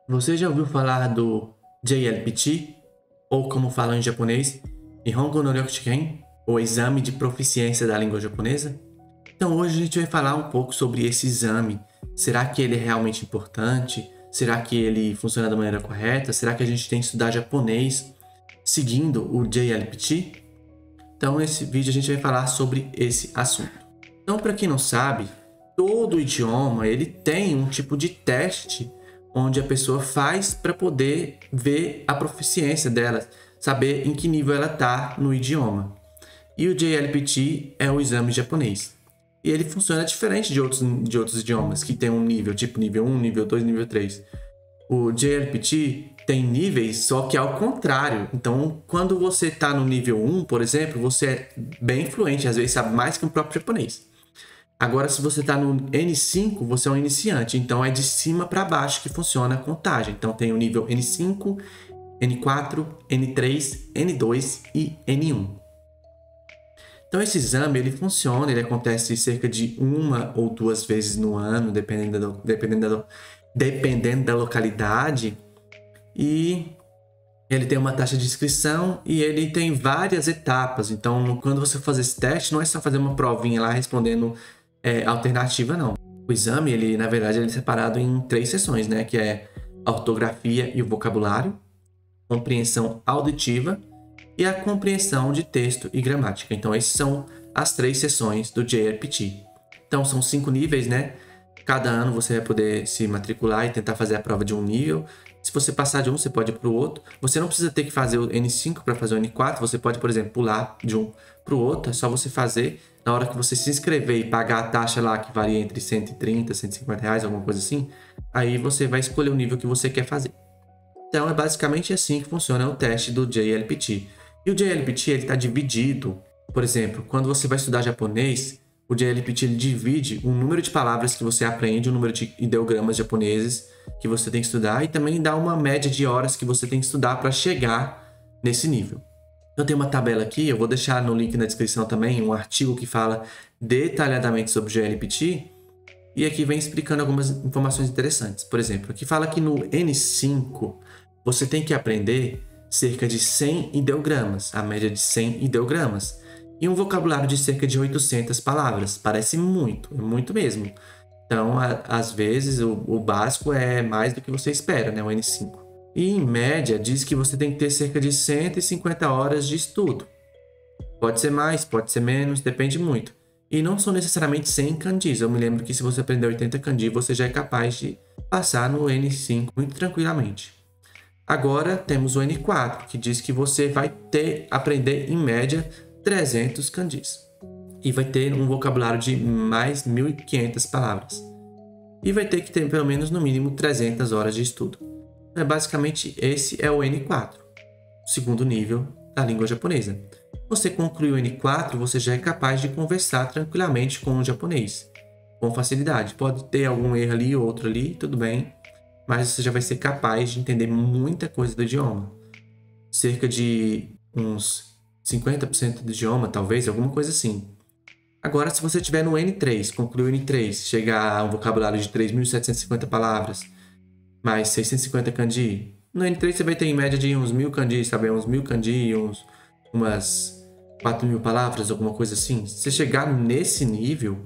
Você já ouviu falar do JLPT, ou como falam em japonês, Nihongo no Ryokushiken, ou Exame de Proficiência da Língua Japonesa? Então hoje a gente vai falar um pouco sobre esse exame. Será que ele é realmente importante? Será que ele funciona da maneira correta? Será que a gente tem que estudar japonês seguindo o JLPT? Então nesse vídeo a gente vai falar sobre esse assunto. Então, para quem não sabe, todo idioma ele tem um tipo de teste onde a pessoa faz para poder ver a proficiência dela, saber em que nível ela está no idioma. E o JLPT é o exame japonês. E ele funciona diferente de outros idiomas, que tem um nível, tipo nível 1, nível 2, nível 3. O JLPT tem níveis, só que ao contrário. Então, quando você está no nível 1, por exemplo, você é bem fluente, às vezes sabe mais que o próprio japonês. Agora, se você está no N5, você é um iniciante. Então, é de cima para baixo que funciona a contagem. Então, tem o nível N5, N4, N3, N2 e N1. Então, esse exame, ele funciona, ele acontece cerca de 1 ou 2 vezes no ano, dependendo da localidade. E ele tem uma taxa de inscrição e ele tem várias etapas. Então, quando você fazer esse teste, não é só fazer uma provinha lá respondendo alternativa, não. O exame, ele, na verdade, ele é separado em 3 sessões, né? Que é a ortografia e o vocabulário, compreensão auditiva e a compreensão de texto e gramática. Então, essas são as 3 sessões do JLPT. Então, são 5 níveis, né? Cada ano você vai poder se matricular e tentar fazer a prova de um nível. Se você passar de um, você pode ir para o outro. Você não precisa ter que fazer o N5 para fazer o N4. Você pode, por exemplo, pular de um para o outro. É só você fazer. Na hora que você se inscrever e pagar a taxa lá, que varia entre 130 e 150 reais, alguma coisa assim, aí você vai escolher o nível que você quer fazer. Então, é basicamente assim que funciona o teste do JLPT. E o JLPT está dividido. Por exemplo, quando você vai estudar japonês, o JLPT ele divide o número de palavras que você aprende, o número de ideogramas japoneses que você tem que estudar e também dá uma média de horas que você tem que estudar para chegar nesse nível. Eu tenho uma tabela aqui, eu vou deixar no link na descrição também um artigo que fala detalhadamente sobre o JLPT e aqui vem explicando algumas informações interessantes. Por exemplo, aqui fala que no N5 você tem que aprender cerca de 100 ideogramas, a média de 100 ideogramas, e um vocabulário de cerca de 800 palavras. Parece muito, é muito mesmo. Então, às vezes, o básico é mais do que você espera, né? O N5. E, em média, diz que você tem que ter cerca de 150 horas de estudo. Pode ser mais, pode ser menos, depende muito. E não são necessariamente 100 kanjis. Eu me lembro que se você aprender 80 kanji, você já é capaz de passar no N5 muito tranquilamente. Agora, temos o N4, que diz que você vai aprender, em média, 300 kanjis. E vai ter um vocabulário de mais 1.500 palavras. E vai ter que ter pelo menos no mínimo 300 horas de estudo. Basicamente, esse é o N4, o segundo nível da língua japonesa. Você concluiu o N4, você já é capaz de conversar tranquilamente com o japonês, com facilidade. Pode ter algum erro ali, outro ali, tudo bem, mas você já vai ser capaz de entender muita coisa do idioma. Cerca de uns 50% do idioma, talvez, alguma coisa assim. Agora, se você estiver no N3, concluiu o N3, chegar a um vocabulário de 3.750 palavras, mais 650 kanji, no N3 você vai ter em média de uns 1.000 kanji, sabe? Uns 1.000 kanji, umas 4.000 palavras, alguma coisa assim. Se você chegar nesse nível,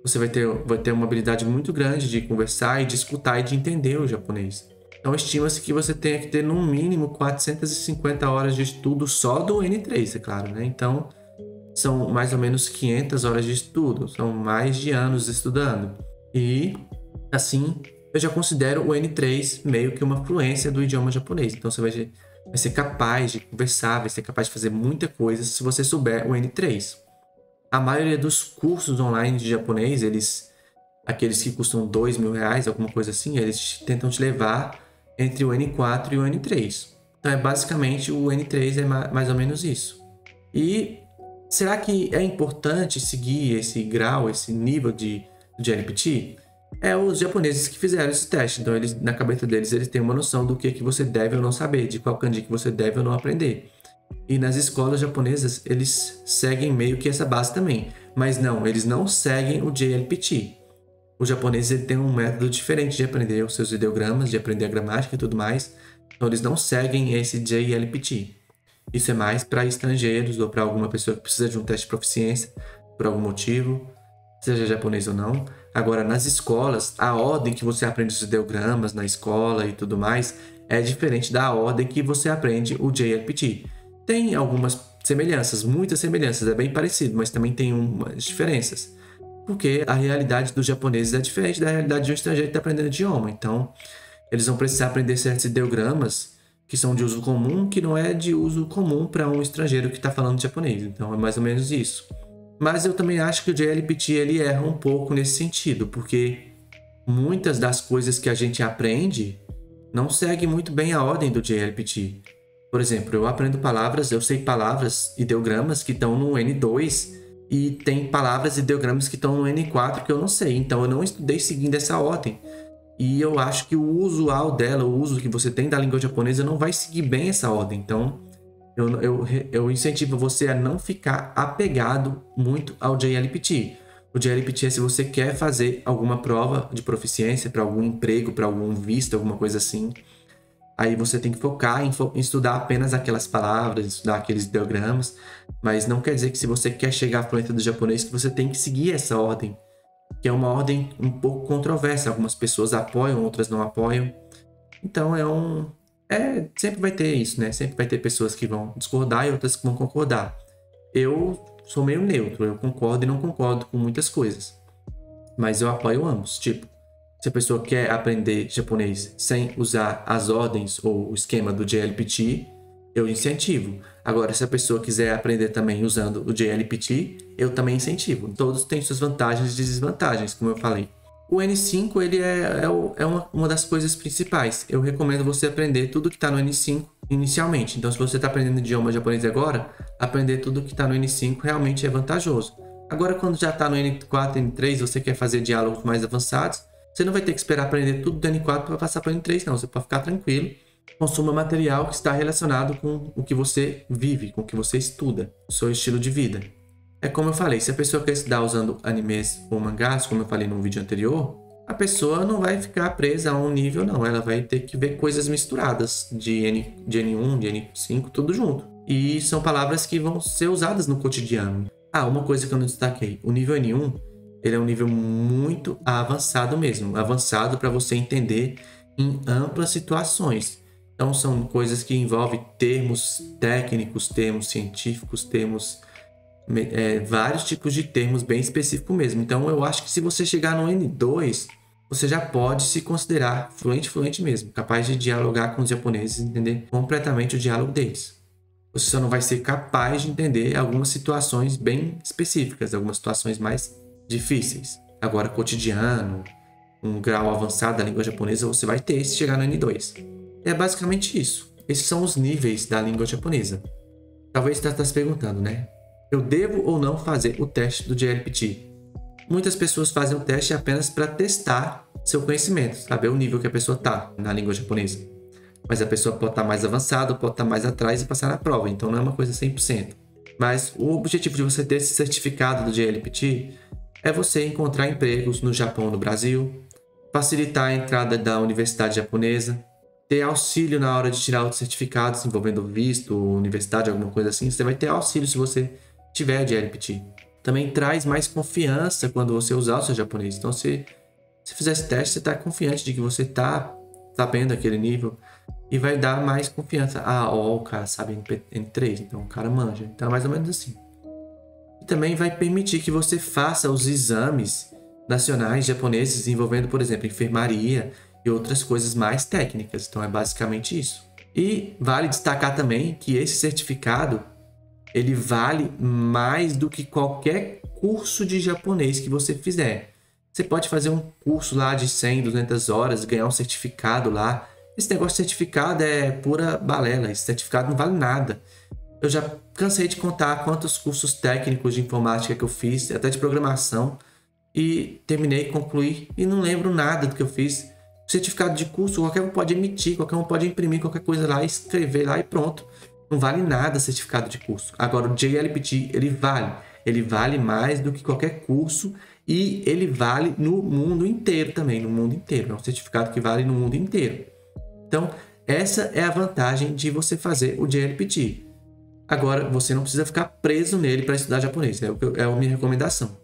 você vai ter uma habilidade muito grande de conversar e de escutar e de entender o japonês. Então, estima-se que você tenha que ter no mínimo 450 horas de estudo só do N3, é claro, né? Então, são mais ou menos 500 horas de estudo, são mais de anos estudando. E, assim, eu já considero o N3 meio que uma fluência do idioma japonês. Então, você vai ser capaz de conversar, vai ser capaz de fazer muita coisa se você souber o N3. A maioria dos cursos online de japonês, aqueles que custam 2.000 reais, alguma coisa assim, eles tentam te levar entre o N4 e o N3. Então, basicamente, o N3 é mais ou menos isso. E será que é importante seguir esse grau, esse nível de JLPT? É os japoneses que fizeram esse teste. Então, na cabeça deles, eles têm uma noção do que você deve ou não saber, de qual kanji que você deve ou não aprender. E nas escolas japonesas, eles seguem meio que essa base também. Mas não, eles não seguem o JLPT. o japonês ele tem um método diferente de aprender os seus ideogramas, de aprender a gramática e tudo mais. Então eles não seguem esse JLPT. Isso é mais para estrangeiros ou para alguma pessoa que precisa de um teste de proficiência por algum motivo, seja japonês ou não. Agora, nas escolas, a ordem que você aprende os ideogramas na escola e tudo mais é diferente da ordem que você aprende o JLPT. Tem algumas semelhanças, muitas semelhanças, é bem parecido, mas também tem umas diferenças. Porque a realidade dos japoneses é diferente da realidade de um estrangeiro que está aprendendo idioma. Então, eles vão precisar aprender certos ideogramas que são de uso comum, que não é de uso comum para um estrangeiro que está falando japonês. Então, é mais ou menos isso. Mas eu também acho que o JLPT ele erra um pouco nesse sentido, porque muitas das coisas que a gente aprende não seguem muito bem a ordem do JLPT. Por exemplo, eu aprendo palavras, eu sei palavras, ideogramas que estão no N2 e tem palavras e ideogramas que estão no N4 que eu não sei. Então, eu não estudei seguindo essa ordem. E eu acho que o usual dela, o uso que você tem da língua japonesa não vai seguir bem essa ordem. Então, eu incentivo você a não ficar apegado muito ao JLPT. O JLPT é se você quer fazer alguma prova de proficiência para algum emprego, para algum visto, alguma coisa assim. Aí você tem que focar em estudar apenas aquelas palavras, estudar aqueles ideogramas. Mas não quer dizer que se você quer chegar à fluência do japonês, que você tem que seguir essa ordem. Que é uma ordem um pouco controversa. Algumas pessoas apoiam, outras não apoiam. Então sempre vai ter isso, né? Sempre vai ter pessoas que vão discordar e outras que vão concordar. Eu sou meio neutro, eu concordo e não concordo com muitas coisas. Mas eu apoio ambos. Tipo, se a pessoa quer aprender japonês sem usar as ordens ou o esquema do JLPT, eu incentivo. Agora, se a pessoa quiser aprender também usando o JLPT, eu também incentivo. Todos têm suas vantagens e desvantagens, como eu falei. O N5 ele é uma das coisas principais. Eu recomendo você aprender tudo que está no N5 inicialmente. Então, se você está aprendendo idioma japonês agora, aprender tudo que está no N5 realmente é vantajoso. Agora, quando já está no N4, N3, você quer fazer diálogos mais avançados, você não vai ter que esperar aprender tudo do N4 para passar para o N3, não. Você pode ficar tranquilo. Consuma material que está relacionado com o que você vive, com o que você estuda, o seu estilo de vida. É como eu falei, se a pessoa quer estudar usando animes ou mangás, como eu falei no vídeo anterior, a pessoa não vai ficar presa a um nível, não. Ela vai ter que ver coisas misturadas de N1, de N5, tudo junto. E são palavras que vão ser usadas no cotidiano. Uma coisa que eu não destaquei. O nível N1, ele é um nível muito avançado mesmo. Avançado para você entender em amplas situações. Então, são coisas que envolvem termos técnicos, termos científicos, termos... vários tipos de termos bem específicos mesmo. Então, eu acho que se você chegar no N2, você já pode se considerar fluente mesmo, capaz de dialogar com os japoneses, entender completamente o diálogo deles. Você só não vai ser capaz de entender algumas situações bem específicas, algumas situações mais difíceis. Agora, cotidiano, um grau avançado da língua japonesa, você vai ter se chegar no N2. É basicamente isso. Esses são os níveis da língua japonesa. Talvez você está se perguntando, né? Eu devo ou não fazer o teste do JLPT? Muitas pessoas fazem o teste apenas para testar seu conhecimento, saber o nível que a pessoa está na língua japonesa. Mas a pessoa pode estar mais avançada, pode estar mais atrás e passar na prova, então não é uma coisa 100%. Mas o objetivo de você ter esse certificado do JLPT é você encontrar empregos no Japão ou no Brasil, facilitar a entrada da universidade japonesa, ter auxílio na hora de tirar outros certificados envolvendo visto, universidade, alguma coisa assim. Você vai ter auxílio se você tiver JLPT. Também traz mais confiança quando você usar o seu japonês. Então, se fizer esse teste, você está confiante de que você está sabendo aquele nível e vai dar mais confiança. O cara sabe N3, então o cara manja. Então, é mais ou menos assim. E também vai permitir que você faça os exames nacionais japoneses envolvendo, por exemplo, enfermaria e outras coisas mais técnicas. Então, é basicamente isso. E vale destacar também que esse certificado ele vale mais do que qualquer curso de japonês que você fizer. Você pode fazer um curso lá de 100, 200 horas, ganhar um certificado lá. Esse negócio de certificado é pura balela. Esse certificado não vale nada. Eu já cansei de contar quantos cursos técnicos de informática que eu fiz, até de programação, e terminei, concluí e não lembro nada do que eu fiz. Certificado de curso, qualquer um pode emitir, qualquer um pode imprimir qualquer coisa lá, escrever lá e pronto. Não vale nada certificado de curso. Agora, o JLPT, ele vale mais do que qualquer curso E ele vale no mundo inteiro também, no mundo inteiro. É um certificado que vale no mundo inteiro. Então, essa é a vantagem de você fazer o JLPT. Agora, você não precisa ficar preso nele para estudar japonês. É a minha recomendação.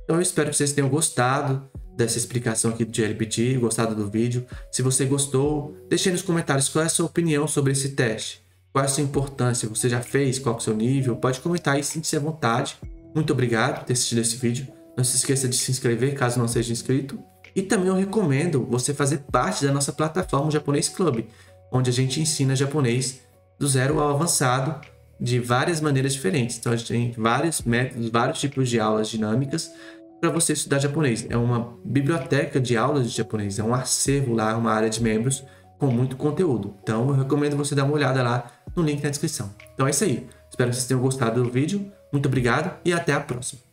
Então, eu espero que vocês tenham gostado dessa explicação aqui do JLPT, gostado do vídeo. Se você gostou, deixe aí nos comentários qual é a sua opinião sobre esse teste. Qual é a sua importância? Você já fez? Qual é o seu nível? Pode comentar aí, sinta-se à vontade. Muito obrigado por ter assistido esse vídeo. Não se esqueça de se inscrever caso não seja inscrito. E também eu recomendo você fazer parte da nossa plataforma Japonês Club, onde a gente ensina japonês do zero ao avançado de várias maneiras diferentes. Então a gente tem vários métodos, vários tipos de aulas dinâmicas para você estudar japonês. É uma biblioteca de aulas de japonês, é um acervo lá, uma área de membros com muito conteúdo. Então eu recomendo você dar uma olhada lá no link na descrição. Então é isso aí. Espero que vocês tenham gostado do vídeo. Muito obrigado e até a próxima.